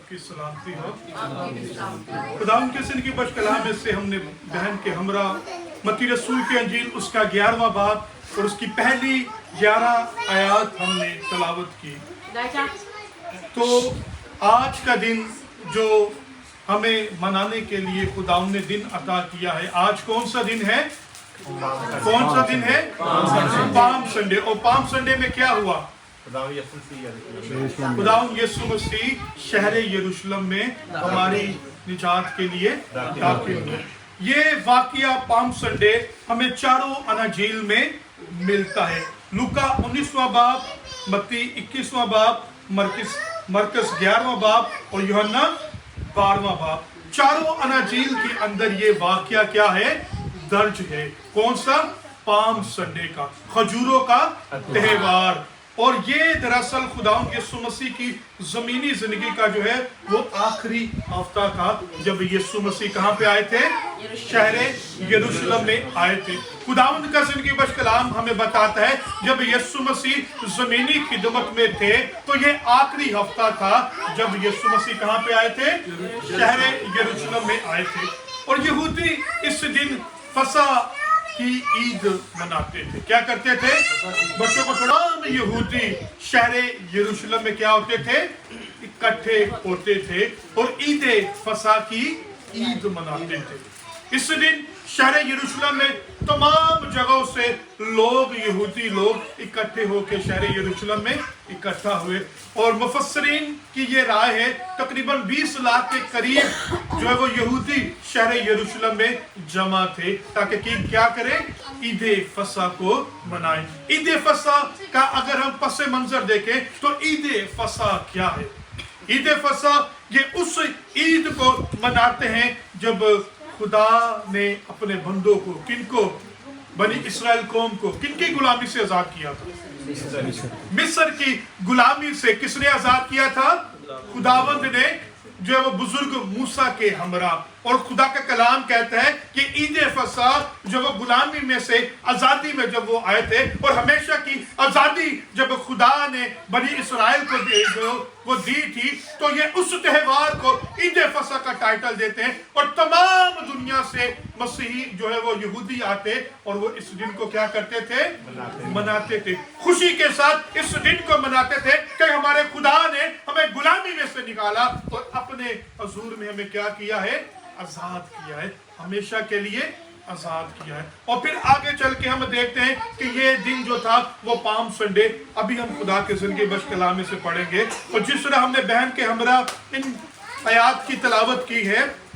आपकी सलामती हो। खुदा उनके जिंदगी बख्श कलाम में से हमने बहन के हमरा मत्ती रसूल की अंजील उसका 11वां बाब और उसकी पहली 11 आयत हमने तलावत की। तो आज का दिन जो हमें मनाने के लिए खुदा ने दिन अता किया है, आज कौन सा दिन है? कौन सा दिन है? Palm Sunday. और पाम संडे में क्या हुआ? खुदावंद यीशु मसीह शहर यरूशलेम में हमारी निजात के लिए दाखिल हुए। ये वाकया पाम संडे हमें चारों अनाजील में मिलता है। लूका 19वां बाब, मत्ती 21वां बाब, मरकस 11वां बाब और यूहन्ना 12वां बाब। चारों अनाजील के अंदर ये वाकया क्या है? दर्ज है। कौन सा? पाम संडे का, खजूरों का त्योहार। और ये दरअसल खुदावंद यीशु मसीह की जमीनी जिंदगी का जो है वो आखिरी हफ्ता था, जब यीशु मसीह कहाँ पे आए थे? शहर यरूशलेम में आए थे। खुदावंद का जिंदगी बख्श कलाम हमें बताता है जब यीशु मसीह जमीनी खिदमत में थे तो ये आखिरी हफ्ता था जब यीशु मसीह कहाँ पे आए थे? शहर यरूशलेम में आए थे। और यहूदी इस दिन फसह की ईद मनाते थे। क्या करते थे? बच्चों को थोड़ा, यहूदी शहर यरूशलेम में क्या होते थे? इकट्ठे होते थे और ईद फसह की ईद मनाते थे। इस दिन शहर यरूशलेम में तमाम जगहों से लोग, यहूदी लोग इकट्ठे होकर शहर यरूशलेम में इकट्ठा हुए। और मुफस्सरीन की ये राय है तकरीबन 20 लाख के करीब जो है वो यहूदी शहर यरूशलेम में जमा थे ताकि क्या करें? ईद फसह को मनाएं। ईद फसह का अगर हम पस मंजर देखें तो ईद फसह क्या है? ईद फसह ये उस ईद को मनाते हैं जब खुदा ने अपने बंदों को, किनको? बनी इस्राएल कौम को किनकी गुलामी से आजाद किया था? मिस्र की गुलामी से किसने आजाद किया था? खुदावंद ने, जो है वो बुजुर्ग मूसा के हमरा। और खुदा का कलाम कहता है कि ईद फसह जो वो गुलामी में से आजादी में जब वो आए थे और हमेशा की आजादी जब खुदा ने बनी इस्राएल को वो दी थी, तो ये उस त्योहार को ईद फसह का टाइटल देते हैं। और तमाम दुनिया से मसीही जो है वो यहूदी आते और वो इस दिन को क्या करते थे? मनाते थे। खुशी के साथ इस दिन को मनाते थे कि हमारे खुदा ने हमें गुलामी में से निकाला और अपने हजूर में हमें क्या किया है? आजाद किया है, हमेशा के लिए आजाद किया है। और फिर आगे चल के हम देखते हैं कि ये दिन जो था वो पाम संडे, अभी हम खुदा के जिंदगी बख्श कलाम से पढ़ेंगे। और जिस तरह हमने बहन के हमरा इन आयात की तलावत की है,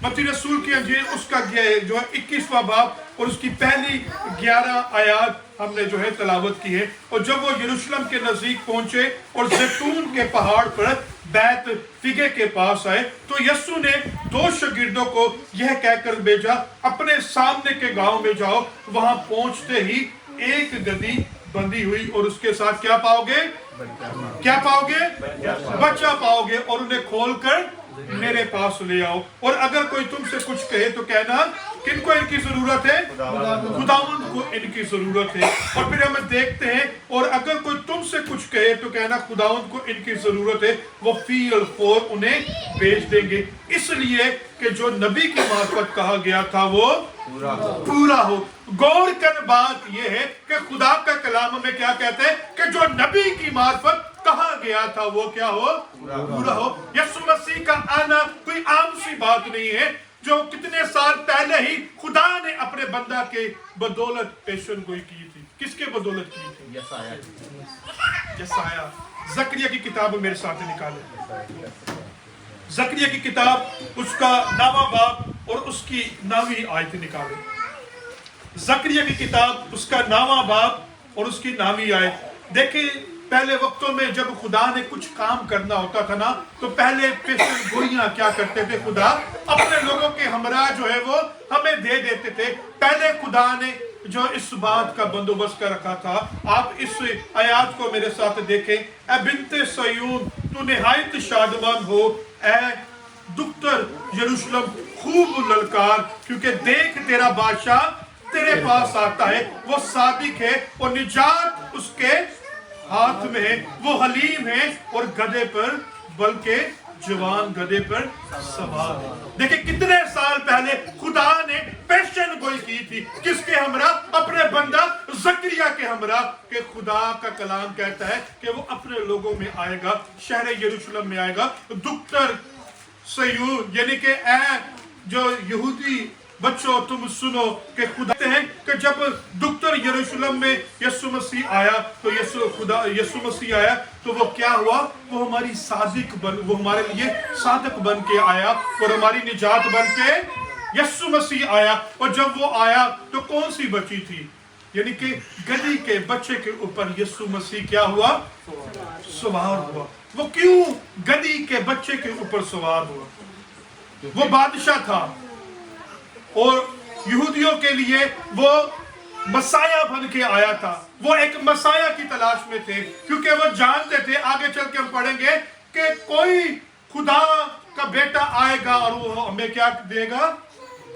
मत्ती रसूल की अंजील उसका जो है 21वां बाब और उसकी पहली 11 आयात हमने जो है तलावत की है। और जब वो यरूशलेम के नजदीक पहुंचे और जैतून के पहाड़ पर बैत फिगे के पास आए तो यीशु ने 2 शागिर्दों को यह कहकर भेजा, अपने सामने के गांव में जाओ। वहां पहुंचते ही एक गदही बंधी हुई और उसके साथ क्या पाओगे? क्या पाओगे? बच्चा पाओगे। और उन्हें खोलकर मेरे पास ले आओ। और अगर कोई तुमसे कुछ कहे तो कहना, किनको इनकी जरूरत है? खुदावंद को इनकी जरूरत है। और फिर हम देखते हैं, और अगर कोई तुमसे कुछ कहे तो कहना खुदावंद को इनकी जरूरत है, वो फील फोर उन्हें भेज देंगे। इसलिए कि जो नबी की मार्फत कहा गया था वो पूरा हो। गौर कर बात यह है कि खुदा का कलाम में क्या कहते हैं कि जो नबी की मार्फत कहा गया था वो क्या हो? पूरा हो। यीशु मसीह का आना कोई आम सी बात नहीं है, जो कितने साल पहले ही खुदा ने अपने बंदा के बदौलत पेशन गोई की थी। किसके बदौलत की थी? यसाया। जकरिया की किताब मेरे साथ निकाले। जकरिया की किताब उसका 9वां बाब और उसकी 9वीं आयत निकाले। जकरिया की किताब उसका 9वां बाब और उसकी 9वीं आयत। देखिए, पहले वक्तों में जब खुदा ने कुछ काम करना होता था ना, तो पहले पेशन गोइयां क्या करते थे? खुदा अपने लोगों के हमरा जो है वो हमें दे देते थे। पहले खुदा ने जो इस बात का बंदोबस्त कर रखा था। आप इस आयात को मेरे साथ देखें। ए बिन्ते सयून, तू निहायत शादमान हो, ए दुख्तर यरूशलेम खूब ललकार, क्योंकि देख तेरा बादशाह तेरे पास आता है। वो सादिक है और निजात उसके हाथ में है। वो हलीम है और गधे पर बल्कि जवान गधे पर सवार है। देखिए कितने साल पहले खुदा ने पेशन गोई की थी, किसके हमरा? अपने बंदा जकरिया के हमरा, कि खुदा का कलाम कहता है कि वो अपने लोगों में आएगा, शहर यरूशलेम में आएगा। दुख्तर सयून यानी कि ऐ जो यहूदी बच्चों तुम सुनो कि खुदा हैं कि जब दुख्तर यरूशलेम में यीशु मसीह आया तो यीशु मसीह आया तो वो क्या हुआ? वो हमारी वो हमारे लिए सादिक बन के आया और हमारी निजात बन के यीशु मसीह आया। और जब वो आया तो कौन सी बची थी? यानी कि गधी के बच्चे के ऊपर यीशु मसीह क्या हुआ? सवार हुआ। वो क्यों गधी के बच्चे के ऊपर सवार हुआ? वो बादशाह था और यहूदियों के लिए वो मसाया बन के आया था। वो एक मसाया की तलाश में थे, क्योंकि वो जानते थे, आगे चल के हम पढ़ेंगे, कि कोई खुदा का बेटा आएगा और वो हमें क्या देगा?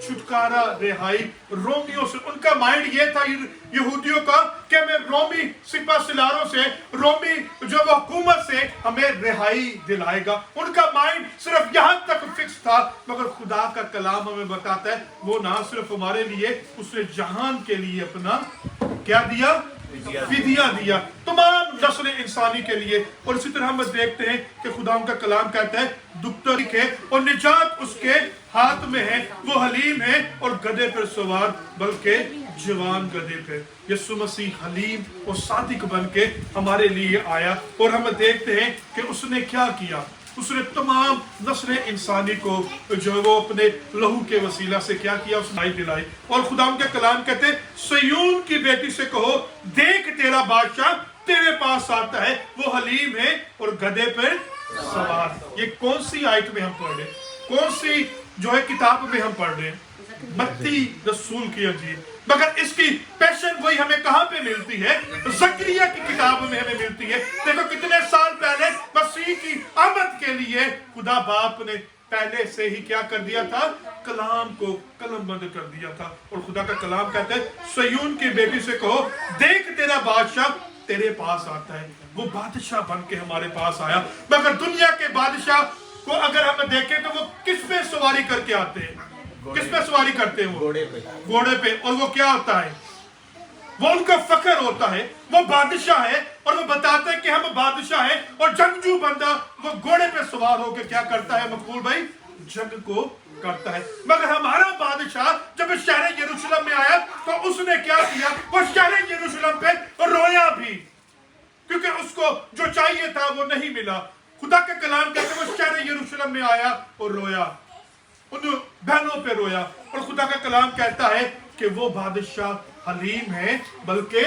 छुटकारा, रिहाई रोमियों से। उनका माइंड ये था यहूदियों का कि मैं रोमी सिपा सलारों से, रोमी जो वो हुकूमत से हमें रिहाई दिलाएगा। उनका माइंड सिर्फ यहाँ तक फिक्स था। मगर खुदा का कलाम हमें बताता है वो ना सिर्फ हमारे लिए, उसने जहान के लिए अपना क्या दिया? फिदिया दिया, तमाम नस्ल इंसानी के लिए। और इसी तरह हम देखते हैं कि खुदा का कलाम कहता है दुख्तर है और निजात उसके हाथ में है, वो हलीम है और गधे पर सवार, बल्कि जवान गधे पे। यीशु मसीह हलीम और सादिक बन के हमारे लिए आया। और हम देखते हैं कि उसने क्या किया? उसने तमाम नस्ल इंसानी को जो वो अपने लहू के वसीला से क्या किया? उसने दिलाई। और खुदा के कलाम कहते सयून की बेटी से कहो, देख तेरा बादशाह तेरे पास आता है, वो हलीम है और गधे पर सवार। ये कौन सी आयत में हम पढ़ रहे? कौन सी जो है किताब में हम पढ़ रहे हैं? मत्ती रसूल की अंजील। मगर इसकी पैशन वही हमें कहां पे मिलती है? जकरिया की किताब में हमें मिलती है। देखो कितने साल पहले मसीह की आमद के लिए खुदा बाप ने पहले से ही क्या कर दिया था? कलाम को कलमबंद कर दिया था। और खुदा का कलाम कहता है सयून की बेटी से कहो, देख तेरा बादशाह तेरे पास आता है। वो बादशाह बन के हमारे पास आया। मगर दुनिया के बादशाह को अगर हम देखें तो वो किस पे सवारी करके आते हैं? किस पे सवारी करते हैं? वो घोड़े पे। और वो क्या होता है? वो उनका फख्र होता है, वो बादशाह है और वो बताते हैं कि हम बादशाह हैं। और जंगजू बंदा वो घोड़े पे सवार होकर क्या करता है मकबूल भाई? जंग को करता है। मगर हमारा बादशाह जब शहर यरूशलेम में आया तो उसने क्या किया? वो शहर यरूशलेम पे रोया भी, क्योंकि उसको जो चाहिए था वो नहीं मिला। खुदा के कलाम कहते वो शहर यरूशलेम में आया और रोया, उन बहनों पे रोया। और खुदा का कलाम कहता है कि वो बादशाह हलीम है, बल्कि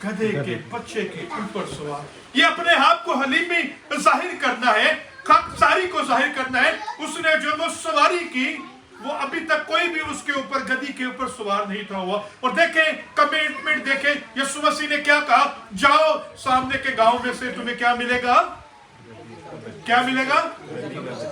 गधे के बच्चे के ऊपर सवार। ये अपने आप को हलीमी जाहिर करना है, खाकसारी को जाहिर करना है। उसने जो वो सवारी की वो अभी तक कोई भी उसके ऊपर गधी के ऊपर सवार नहीं था हुआ। और देखें कमिटमेंट, देखें यीशु मसीह ने क्या कहा? जाओ सामने के गांव में से तुम्हें क्या मिलेगा? क्या मिलेगा?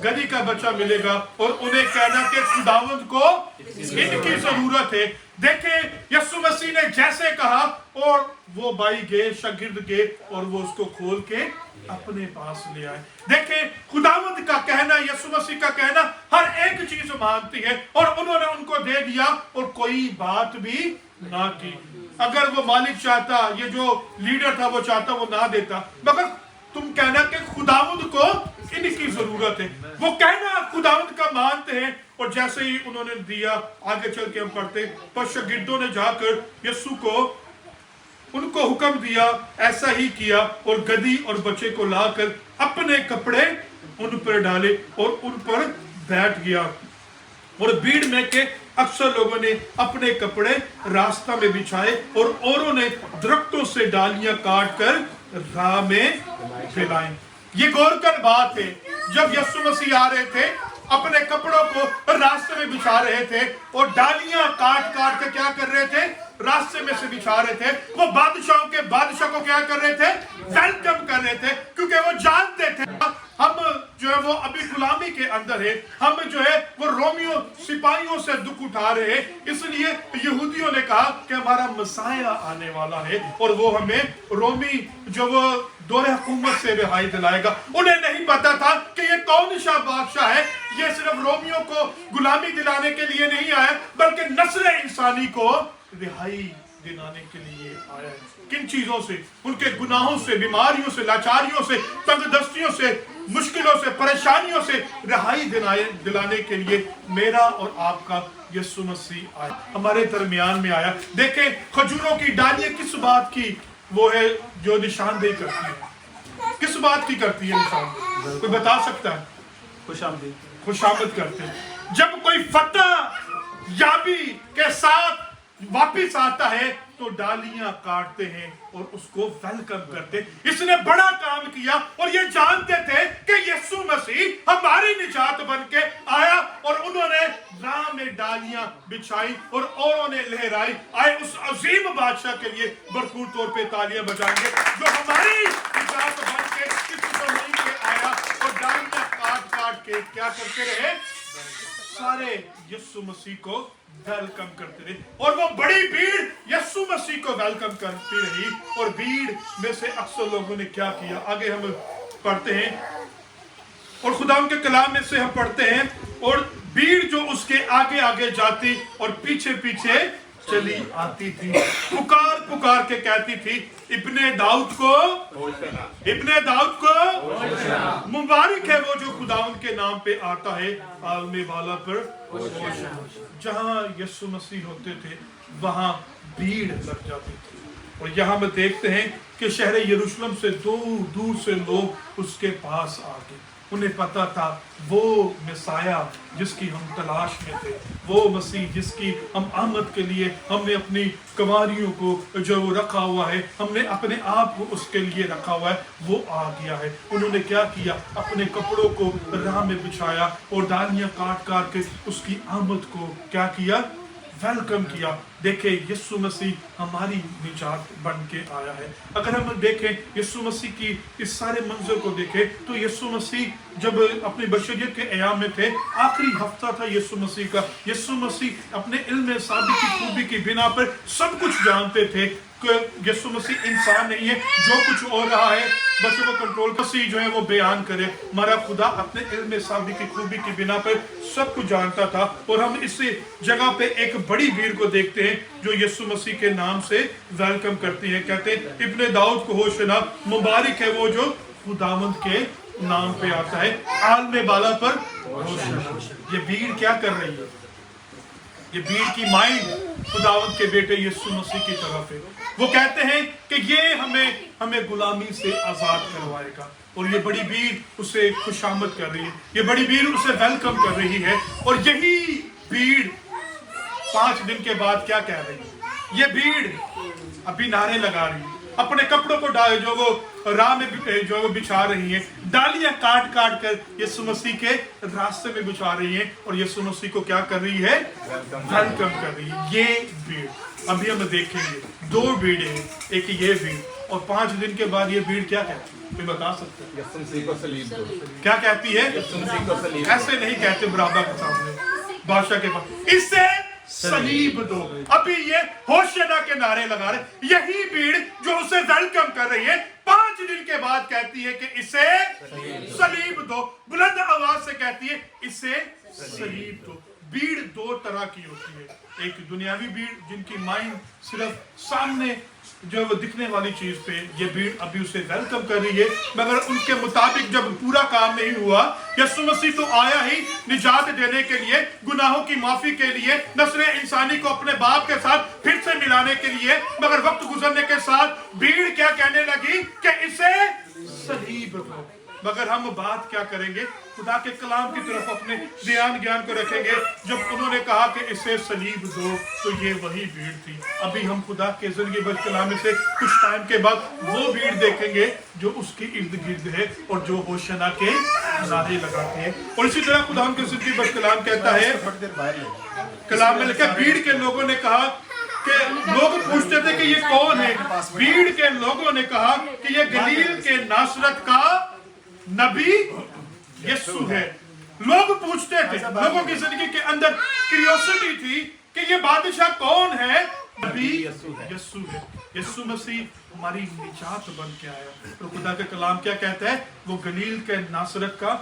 गधी का बच्चा मिलेगा। और उन्हें कहना कि खुदावंद को इनकी जरूरत है। देखें यीशु मसीह ने जैसे कहा और वो भाई गए, शागिर्द गए और वो उसको खोल के अपने पास ले आए। देखें खुदावंद का कहना, यीशु मसीह का कहना हर एक चीज मानती है और उन्होंने उनको दे दिया और कोई बात भी ना की। अगर वो मालिक चाहता, ये जो लीडर था वो चाहता, वो ना देता। मगर तुम कहना कि खुदावंद को इनकी जरूरत है, वो कहना खुदावंद का मानते हैं। और जैसे ही उन्होंने दिया, आगे चल के हम पढ़ते, पर शागिर्दों ने जाकर यीशु को उनको हुक्म दिया, ऐसा ही किया और गधी और बच्चे को लाकर अपने कपड़े उन पर डाले और उन पर बैठ गया। और भीड़ में के अक्सर लोगों ने अपने कपड़े रास्ता में बिछाए और औरों ने दरख्तों से डालियां काट कर राह में फैलाई। ये गौर कर बात है, जब यीशु मसीह आ रहे थे अपने कपड़ों को रास्ते में बिछा रहे थे और डालियां काट काट के क्या कर रहे थे? रास्ते में से बिछा रहे थे। वो बादशाहों के बादशाह को क्या कर रहे थे? वेलकम कर रहे थे, क्योंकि वो जानते थे हम जो है वो अभी गुलामी के अंदर है, हम जो है वो रोमियो सिपाहियों से दुख उठा रहे हैं। इसलिए यहूदियों ने कहा कि हमारा मसाया आने वाला है और वो हमें रोमी जो वो दौरे हुकूमत से रिहाई दिलाएगा। उन्हें नहीं पता था कि ये कौन सा बादशाह है, ये सिर्फ रोमियों को गुलामी दिलाने के लिए नहीं आया बल्कि नस्ल इंसानी को रिहाई दिलाने के लिए आया है। किन चीजों से? उनके गुनाहों से, बीमारियों से, लाचारियों से, तंगदस्तियों से, मुश्किलों से, परेशानियों से रिहाई दिलाने के लिए मेरा और आपका यीशु मसीह आया, हमारे दरमियान में आया। देखें खजूरों की डालियां किस बात की वो है जो निशानदेही करती है, किस बात की करती है निशानदेही? कोई बता सकता है? खुशामद करते हैं। जब कोई फतह याबी के साथ वापिस आता है तो डालियां काटते हैं और उसको वेलकम करते। इसने बड़ा काम किया और ये जानते थे कि यीशु मसीह हमारी निजात बन के आया और उन्होंने राह में डालियां बिछाई और औरों ने लहराई। आए उस अजीम बादशाह के लिए भरपूर तौर पे तालियां बजाएंगे जो हमारी निजात बन के इस जमीन पे आया और डालियां काट काट के क्या करते रहे? सारे यीशु मसीह को वेलकम करते रहे और वो बड़ी भीड़ यीशु मसीह को वेलकम करती रही। और भीड़ में से अक्सर लोगों ने क्या किया, आगे हम पढ़ते हैं और खुदा के कलाम में से हम पढ़ते हैं, और भीड़ जो उसके आगे आगे जाती और पीछे पीछे चली आती थी, पुकार पुकार के कहती थी, इब्ने दाऊद को, इब्ने दाऊद को मुबारक है वो जो खुदा के नाम पे आता है, आलमे वाला पर। जहां यीशु मसीह होते थे वहां भीड़ लग जाती थी। और यहाँ में देखते हैं कि शहर यरूशलेम से दूर दूर से लोग उसके पास आ गए। उन्हें पता था वो मसाया जिसकी हम तलाश में थे, वो मसीह जिसकी हम आमद के लिए हमने अपनी कवारियों को जो रखा हुआ है, हमने अपने आप को उसके लिए रखा हुआ है, वो आ गया है। उन्होंने क्या किया? अपने कपड़ों को राह में बिछाया और डालियां काट काट के उसकी आमद को क्या किया? वेलकम किया। देखे यीशु मसीह हमारी निजात बन के आया है। अगर हम देखें यीशु मसीह की इस सारे मंजर को देखें तो यीशु मसीह जब अपनी बशरियत के अयाम में थे, आखिरी हफ्ता था यीशु मसीह का, यीशु मसीह अपने इल्म साबित की खूबी की बिना पर सब कुछ जानते थे कि यीशु मसीह इंसान नहीं है, जो कुछ हो रहा है बच्चों को कंट्रोल मसीह जो है वो बयान करे। हमारा खुदा अपने इल्म साबित की खूबी की बिना पर सब कुछ जानता था। और हम इस जगह पे एक बड़ी भीड़ को देखते हैं जो यीशु मसीह के नाम से वेलकम करती है। कहते हैं इब्ने दाऊद को होशना, मुबारक है वो जो खुदावंद के नाम पे आता है, आलमे बाला पर होशना। ये भीड़ क्या कर रही है? ये भीड़ की माइंड खुदावंद के बेटे यीशु मसीह की तरफ है। वो कहते हैं कि ये हमें गुलामी से आजाद करवाएगा। और ये बड़ी भीड़ उसे खुशामद कर रही है, ये बड़ी भीड़ उसे वेलकम कर रही है। और यही भीड़ 5 दिन के बाद क्या कह रही है? ये भीड़ अभी नारे लगा रही है, अपने कपड़ों को जो वो राह में जो वो बिछा रही है, डालियां काट काट कर यीशु मसीह के रास्ते में बिछा रही है और यीशु मसीह को क्या कर रही है? वेलकम कर रही है। ये भीड़ अभी हम देखेंगे 2 भीड़ें हैं, एक ये भीड़ और 5 दिन के बाद ये भीड़ क्या कहती है? कोई बता सकते हैं? यीशु मसीह को सलीब दो। क्या कहती है? यीशु मसीह को सलीब। ऐसे नहीं कहते बराबर के सामने बादशाह के पास, इससे सलीब दो। अभी ये होशना के नारे लगा रहे, यही भीड़ जो उसे वेलकम कर रही है 5 दिन के बाद कहती है कि इसे सलीब दो। बुलंद आवाज से कहती है इसे सलीब दो। भीड़ 2 तरह की होती है, एक दुनियावी भीड़ जिनकी माइंड सिर्फ सामने जो वो दिखने वाली चीज पे, ये भीड़ अभी उसे वेलकम कर रही है, मगर उनके मुताबिक जब पूरा काम नहीं हुआ, यीशु मसीह तो आया ही निजात देने के लिए, गुनाहों की माफी के लिए, नस्ल इंसानी को अपने बाप के साथ फिर से मिलाने के लिए, मगर वक्त गुजरने के साथ भीड़ क्या कहने लगी कि इसे सलीब दो। मगर हम बात क्या करेंगे? खुदा के कलाम की तरफ अपने ध्यान ज्ञान को रखेंगे। जब उन्होंने कहा कि इसे सलीब दो तो ये वही भीड़ थी। अभी हम खुदा के जिंदगी बच कलाम में से कुछ टाइम के बाद वो भीड़ देखेंगे जो उसके इर्द गिर्द है और जो होशना के नारे लगाते हैं। और इसी तरह खुदा के जिंदगी बच कलाम कहता है, कलाम में लिखा भीड़ के लोगों ने कहा कि लोग पूछते थे कि ये कौन है? भीड़ के लोगों ने कहा कि ये गलील के नासरत का नबी यीशु है। लोग पूछते थे, लोगों की जिंदगी के अंदर क्यूरियोसिटी थी कि ये बादशाह कौन है? नबी यीशु है। यीशु मसीह हमारी निजात बन के आया। तो खुदा का कलाम क्या कहता है? वो गलील के नासरत का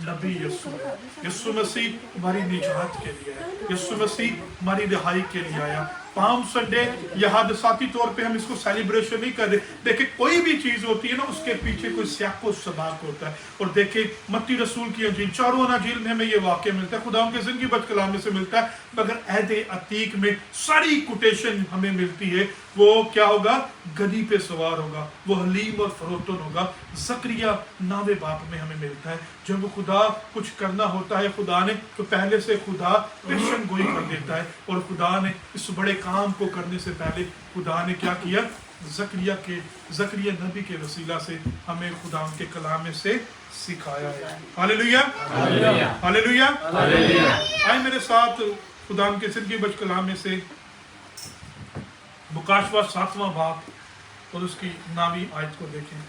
नबी यीशु है। यीशु मसीह हमारी निजात के लिए आया, यीशु मसीह हमारी रिहाई के लिए आया। पाम संडे या हादसाती तौर पे हम इसको सेलिब्रेशन नहीं कर रहे। देखिए कोई भी चीज होती है ना, उसके पीछे कोई सियाक व सबाक होता है। और देखिए मत्ती रसूल की अंजील, चारों अनाजील में हमें ये वाक्य मिलता है, खुदा के जिंदगी बच कलाम में से मिलता है, मगर अहद अतीक में सारी कोटेशन हमें मिलती है। वो क्या होगा? गधी पे सवार होगा, वो हलीम और फरोतन होगा। जकरिया नावे बाप में हमें मिलता है, जब खुदा कुछ करना होता है खुदा ने, तो पहले से खुदा पेशन गोई कर देता है। और खुदा ने इस बड़े काम को करने से पहले खुदा ने क्या किया? जकरिया नबी के वसीला से हमें खुदा के कलाम में से सिखाया है। Hallelujah, hallelujah, hallelujah. आए मेरे साथ खुदा के जिंदगी बच कलाम में से बुकाशवा 7वां बाब और उसकी 9वीं आयत को देखें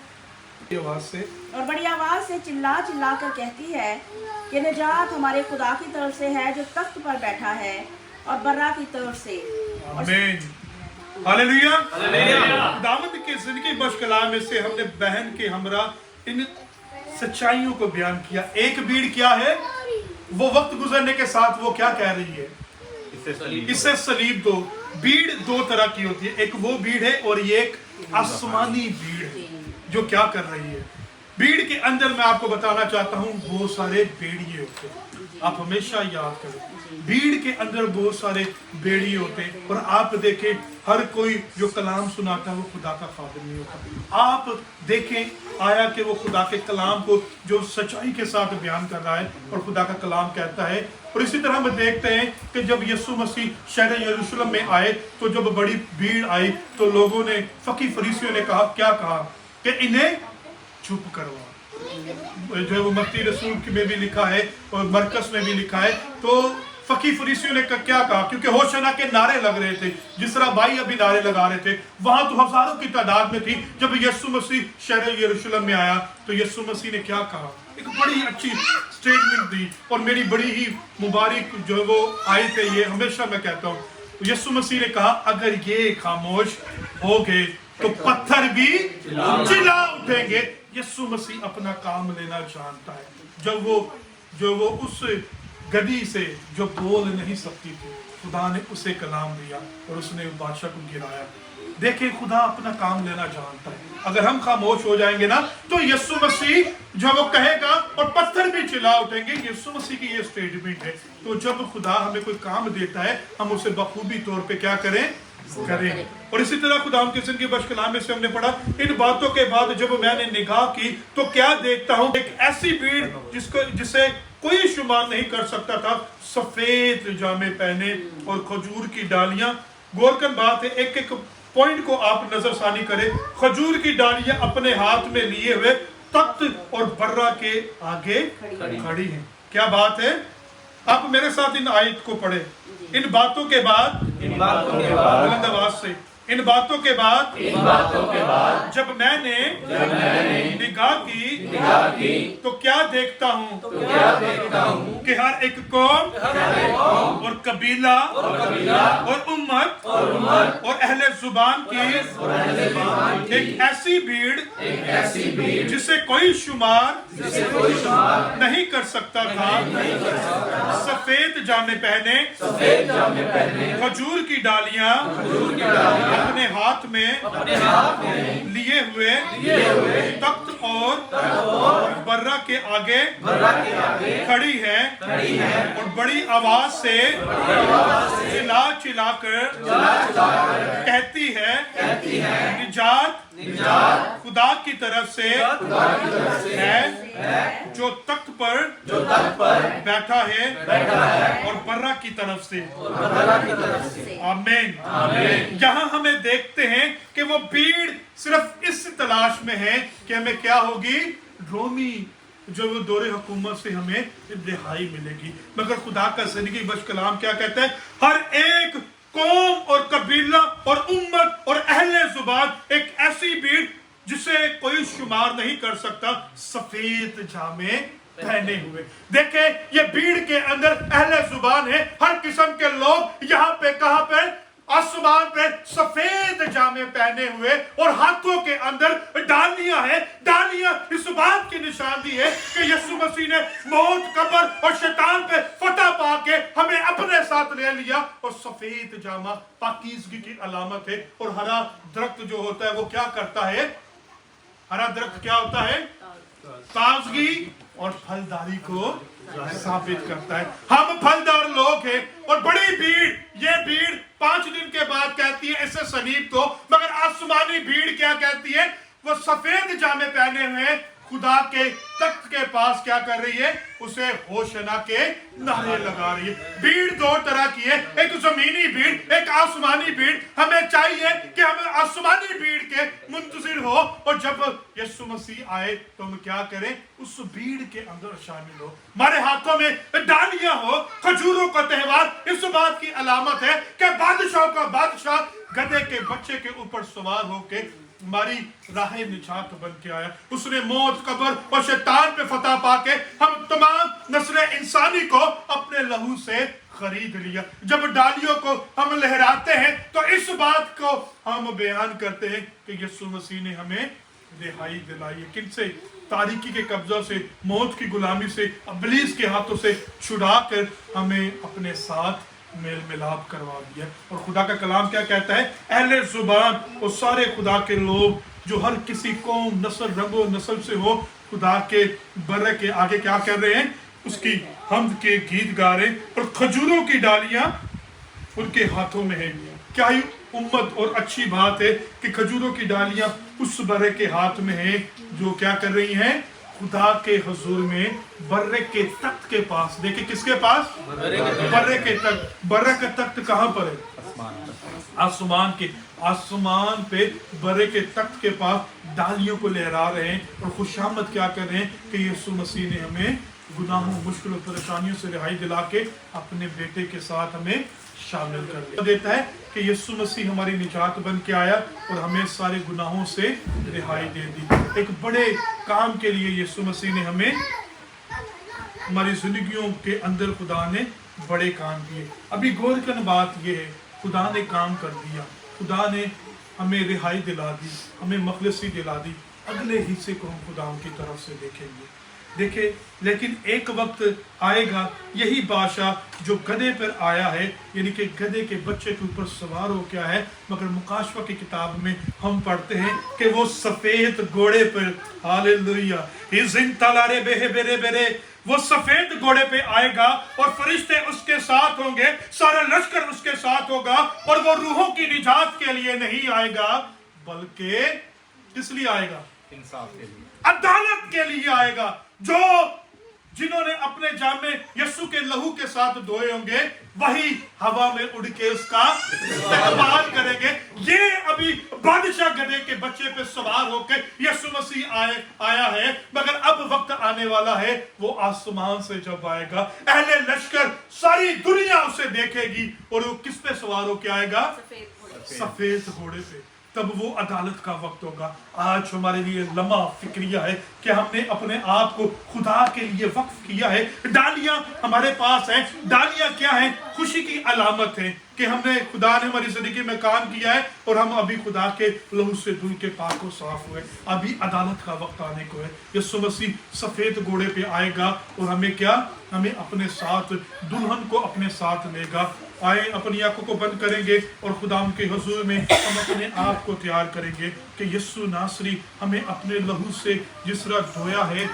ये आवाज से। और बड़ी आवाज से चिल्ला चिल्ला कर कहती है कि निजात हमारे खुदा की तरफ से है जो तख्त पर बैठा है और बर्रा की तरफ से। आमीन, हालेलुया, हालेलुया। दाऊद के जिंदगी बख्श कलाम में से हमने बहन के हमरा इन सच्चाइयों को बयान किया। एक भीड़ क्या है? वो वक्त गुजरने के साथ वो क्या कह रही है? इससे सलीब दो। भीड़ दो तरह की होती है, एक वो भीड़ है और ये एक आसमानी भीड़ है जो क्या कर रही है। भीड़ के अंदर मैं आपको बताना चाहता हूं बहुत सारे भेड़िए होते हैं। आप हमेशा याद करें, भीड़ के अंदर बहुत सारे भेड़िए होते हैं। और आप देखें हर कोई जो कलाम सुनाता है वो खुदा का खादिम नहीं होता। आप देखें आया कि वो खुदा के कलाम को जो सच्चाई के साथ बयान कर रहा है और खुदा का कलाम कहता है। और इसी तरह हम देखते हैं कि जब यीशु मसीह शहर यरूशलेम में आए तो जब बड़ी भीड़ आई तो लोगों ने, फकी फरीसियों ने कहा, क्या कहा? कि इन्हें चुप करवा। जो वो मत्ती रसूल में भी लिखा है और मरकस में भी लिखा है। तो फकी फरीसियों ने क्या कहा? क्योंकि होशना के नारे लग रहे थे, जिस तरह भाई अभी नारे लगा रहे थे, वहां तो हजारों की तादाद में थी। जब यीशु मसीह शहर यरूशलेम में आया तो यीशु मसीह ने क्या कहा? एक बड़ी अच्छी स्टेटमेंट दी और मेरी बड़ी ही मुबारक जो वो आए थे, ये हमेशा मैं कहता हूँ। यीशु मसीह ने कहा अगर ये खामोश हो गए तो पत्थर भी चिल्ला उठेंगे। यीशु मसीह अपना काम लेना जानता है। जो वो उस गधी से जो बोल नहीं सकती थी, खुदा ने उसे कलाम दिया और उसने बादशाह को गिराया। देखिए खुदा अपना काम लेना जानता है। अगर हम खामोश हो जाएंगे ना तो यीशु मसीह जो वो कहेगा और पत्थर भी चिल्ला उठेंगे। यीशु मसीह की ये स्टेटमेंट है। तो जब खुदा हमें कोई काम देता है हम उसे बखूबी तौर पे क्या करें? और इसी तरह खुदा के जिंदगी बख्श कलाम में से हमने पढ़ा, इन बातों के बाद जब मैंने निगाह की तो क्या देखता हूं? एक ऐसी भीड़ जिसे कोई शुमार नहीं कर सकता था, सफेद जामे पहने और खजूर की डालियां। गौरकन बात है, एक एक पॉइंट को आप नजरसानी करें। खजूर की डालियां अपने हाथ में लिए हुए तख्त और बर्रा के आगे खड़ी हैं। क्या बात है? आप मेरे साथ इन आयत को पढ़े। इन बातों के बाद बुलंद आवाज से, इन बातों के बाद जब मैंने निगाह की तो क्या देखता हूँ? कि हर एक कौम और कबीला और उम्मत और अहले जुबान की एक ऐसी भीड़ जिसे कोई शुमार नहीं कर सकता था, सफेद जामे पहने खजूर की डालियां अपने हाथ में लिए हुए तख्त और बर्रा के आगे खड़ी है और बड़ी आवाज से चिल्ला चिल्ला कर कहती है निजात खुदा की तरफ से है जो तख्त पर बैठा है और बर्रा की तरफ से। आमीन। यहाँ हमें देखते हैं कि वो भीड़ सिर्फ इस तलाश में है कि हमें क्या होगी? रोमी जो वो दौरे हुकूमत से हमें रिहाई मिलेगी। मगर खुदा का जिंदगी बख्श कलाम क्या कहता है? हर एक कौम और कबीला और उम्मत और अहले जुबान एक ऐसी भीड़ जिसे कोई शुमार नहीं कर सकता, सफेद जामे पहने हुए। देखे ये भीड़ के अंदर अहले जुबान है, हर किस्म के लोग यहाँ पे कहाँ पे? आसमान पे सफेद जामे पहने हुए और हाथों के अंदर डालियां हैं। डालियां इस बात की निशानी है कि यीशु मसीह ने मौत, कब्र और शैतान पे फतह पाके हमें अपने साथ ले लिया। और सफेद जामा पाकीज़गी की अलामत है। और हरा दरख्त जो होता है वो क्या करता है? हरा दरख्त क्या होता है? ताजगी और फलदारी को साबित करता है। हम फलदार लोग हैं और बड़ी भीड़, ये भीड़ 5 दिन के बाद कहती है ऐसे सलीब को, मगर आसमानी भीड़ क्या कहती है? वो सफेद जामे पहने हुए खुदा के तख्त के पास क्या कर रही है? उसे होशना के नारे लगा रही है। भीड़ 2 तरह की है, एक जमीनी भीड़, एक आसमानी भीड़। हमें चाहिए कि हम आसमानी भीड़ के मुंतजिर हो, और जब यीशु मसीह आए तो हम क्या करें? उस भीड़ के अंदर शामिल हो। हमारे हाथों में डालियां हो। खजूरों का त्योहार इस बात की अलामत है कि बादशाह का बादशाह गधे के बच्चे के ऊपर सवार होके हमारी राह निजात बन के आया। उसने मौत, कब्र और शैतान पे फतह पाके हम तमाम नस्ल इंसानी को अपने लहू से खरीद लिया। जब डालियों को हम लहराते हैं तो इस बात को हम बयान करते हैं कि यीशु मसीह ने हमें रिहाई दिलाई है। किनसे? तारीकी के कब्जा से, मौत की गुलामी से, इब्लीस के हाथों से छुड़ा कर हमें अपने साथ मेल मिलाप करवा दिया। और खुदा का कलाम क्या कहता है? अहले जुबान और सारे खुदा के लोग जो हर किसी कौम, नस्ल, रंगो नस्ल से हो, खुदा के बर्रे के आगे क्या कर रहे हैं? उसकी हमद के गीत गा रहे हैं। और खजूरों की डालियां उनके हाथों में है। क्या ही उम्मत और अच्छी बात है कि खजूरों की डालियां उस बर्रे के हाथ में है जो क्या कर रही हैं? खुदा के हुजूर में बर्रे के तख्त के पास। देखिए किसके पास? बर्रे के तख्त। बर्रे का तख्त कहां पर है? आसमान के। आसमान पे बर्रे के तख्त के पास डालियों को लहरा रहे हैं और खुशामद क्या कर रहे हैं कि यीशु मसीह ने हमें गुनाहों, मुश्किलों, परेशानियों से रिहाई दिला के अपने बेटे के साथ हमें शामिल कर दिया। देता है कि यीशु मसीह हमारी निजात बन के आया और हमें सारे गुनाहों से रिहाई दे दी। एक बड़े काम के लिए यीशु मसीह ने हमें, हमारी जिंदगियों के अंदर खुदा ने बड़े काम किए। अभी गौर करने बात यह है, खुदा ने काम कर दिया, खुदा ने हमें रिहाई दिला दी, हमें मखलसी दिला दी। अगले हिस्से को हम खुदा की तरफ से देखेंगे। देखे, लेकिन एक वक्त आएगा, यही बादशाह जो गधे पर आया है, यानी कि गधे के बच्चे के ऊपर सवार हो क्या है, मगर मुकाशवा की किताब में हम पढ़ते हैं कि वो सफेद घोड़े पर, हालेलुया, तलारे बेहे बेरे बेरे, वो सफेद घोड़े पे आएगा और फरिश्ते उसके साथ होंगे, सारा लश्कर उसके साथ होगा। और वो रूहों की निजात के लिए नहीं आएगा, बल्कि किस लिए आएगा? इंसाफ के लिए, अदालत के लिए आएगा। जो जिन्होंने अपने जामे यीशु के लहू के साथ धोए होंगे, वही हवा में उड़ के उसका इस्तकबाल करेंगे। ये अभी बादशाह गधे के बच्चे पे सवार होकर यीशु मसीह आया है, मगर अब वक्त आने वाला है, वो आसमान से जब आएगा, अहले लश्कर सारी दुनिया उसे देखेगी और वो किस पे सवार होकर आएगा? सफेद घोड़े पे। तब वो अदालत का वक्त होगा। आज हमारे लिए लम्हा फिक्रिया है कि हमने अपने आप को खुदा के लिए वक्फ किया है। डालियां हमारे पास है। डालियां क्या है? खुशी की अलामत है कि हमने, खुदा ने हमारी जिंदगी में काम किया है और हम अभी खुदा के लहू से धुल के पाक और साफ हुए। अभी अदालत का वक्त आने को है। यीशु मसीह सफेद घोड़े पे आएगा और हमें क्या? हमें अपने साथ, दुल्हन को अपने साथ लेगा। आए, अपनी आंखों को बंद करेंगे और खुदा के हुजूर में हम अपने आप को तैयार करेंगे कि यीशु नासरी हमें अपने लहू से जिस तरह धोया है,